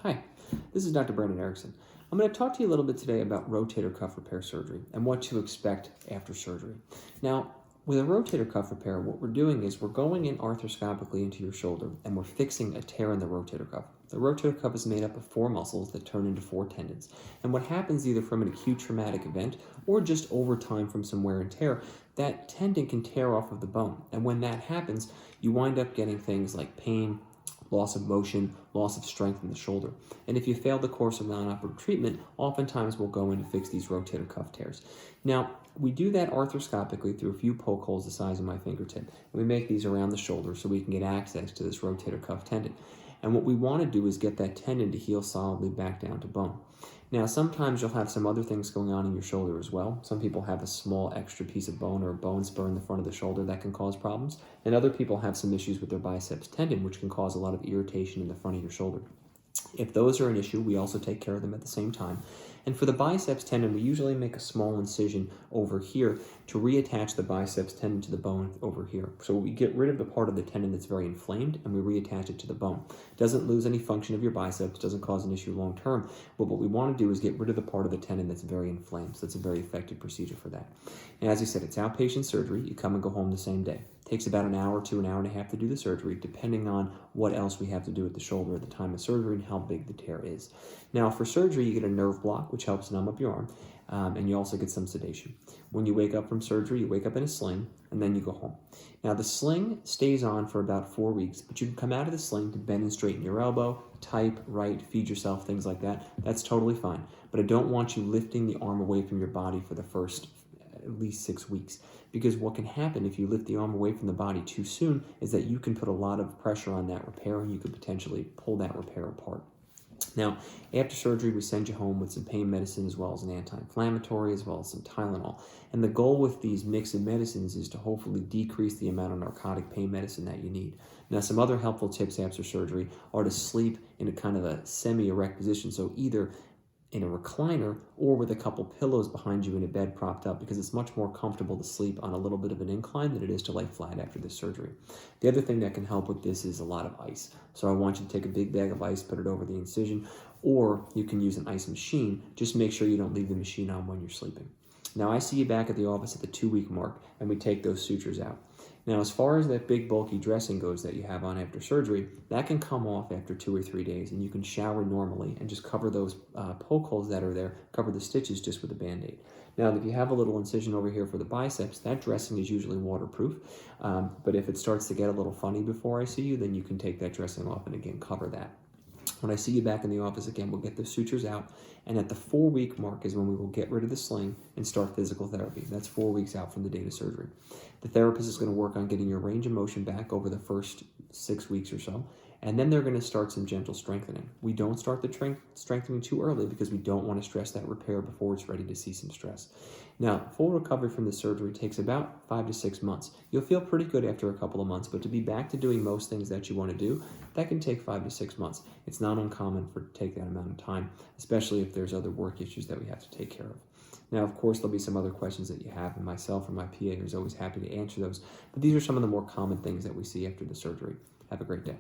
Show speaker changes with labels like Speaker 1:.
Speaker 1: Hi, this is Dr. Brandon Erickson. I'm going to talk to you a little bit today about rotator cuff repair surgery and what to expect after surgery. Now, with a rotator cuff repair, what we're doing is we're going in arthroscopically into your shoulder and we're fixing a tear in the rotator cuff. The rotator cuff is made up of 4 muscles that turn into 4 tendons. And what happens either from an acute traumatic event or just over time from some wear and tear, that tendon can tear off of the bone. And when that happens, you wind up getting things like pain, loss of motion, loss of strength in the shoulder. And if you fail the course of non-operative treatment, oftentimes we'll go in to fix these rotator cuff tears. Now, we do that arthroscopically through a few poke holes the size of my fingertip. And we make these around the shoulder so we can get access to this rotator cuff tendon. And what we want to do is get that tendon to heal solidly back down to bone. Now, sometimes you'll have some other things going on in your shoulder as well. Some people have a small extra piece of bone or a bone spur in the front of the shoulder that can cause problems. And other people have some issues with their biceps tendon, which can cause a lot of irritation in the front of your shoulder. If those are an issue, we also take care of them at the same time. And for the biceps tendon, we usually make a small incision over here to reattach the biceps tendon to the bone over here. So we get rid of the part of the tendon that's very inflamed and we reattach it to the bone. Doesn't lose any function of your biceps, doesn't cause an issue long term, but what we want to do is get rid of the part of the tendon that's very inflamed. So that's a very effective procedure for that. And as I said, it's outpatient surgery. You come and go home the same day. It takes about an hour to an hour and a half to do the surgery, depending on what else we have to do at the shoulder at the time of surgery and how big the tear is. Now, for surgery, you get a nerve block, which helps numb up your arm, and you also get some sedation. When you wake up from surgery, you wake up in a sling, and then you go home. Now, the sling stays on for about 4 weeks, but you can come out of the sling to bend and straighten your elbow, type, write, feed yourself, things like that. That's totally fine, but I don't want you lifting the arm away from your body for the first at least 6 weeks, because what can happen if you lift the arm away from the body too soon is that you can put a lot of pressure on that repair and you could potentially pull that repair apart. Now, after surgery, we send you home with some pain medicine as well as an anti-inflammatory as well as some Tylenol. And the goal with these mix of medicines is to hopefully decrease the amount of narcotic pain medicine that you need. Now, some other helpful tips after surgery are to sleep in a kind of a semi-erect position, so either in a recliner or with a couple pillows behind you in a bed propped up, because it's much more comfortable to sleep on a little bit of an incline than it is to lay flat after this surgery. The other thing that can help with this is a lot of ice. So I want you to take a big bag of ice, put it over the incision, or you can use an ice machine. Just make sure you don't leave the machine on when you're sleeping. Now, I see you back at the office at the 2-week mark, and we take those sutures out. Now, as far as that big bulky dressing goes that you have on after surgery, that can come off after 2 or 3 days, and you can shower normally and just cover those poke holes that are there, cover the stitches just with a Band-Aid. Now, if you have a little incision over here for the biceps, that dressing is usually waterproof, but if it starts to get a little funny before I see you, then you can take that dressing off and again cover that. When I see you back in the office again, we'll get the sutures out, and at the 4-week mark is when we will get rid of the sling and start physical therapy. That's 4 weeks out from the date of surgery. The therapist is going to work on getting your range of motion back over the first 6 weeks or so, and then they're going to start some gentle strengthening. We don't start the strengthening too early because we don't want to stress that repair before it's ready to see some stress. Now, full recovery from the surgery takes about 5 to 6 months. You'll feel pretty good after a couple of months, but to be back to doing most things that you want to do, that can take 5 to 6 months. It's not uncommon for it to take that amount of time, especially if there's other work issues that we have to take care of. Now, of course, there'll be some other questions that you have, and myself or my PA is always happy to answer those, but these are some of the more common things that we see after the surgery. Have a great day.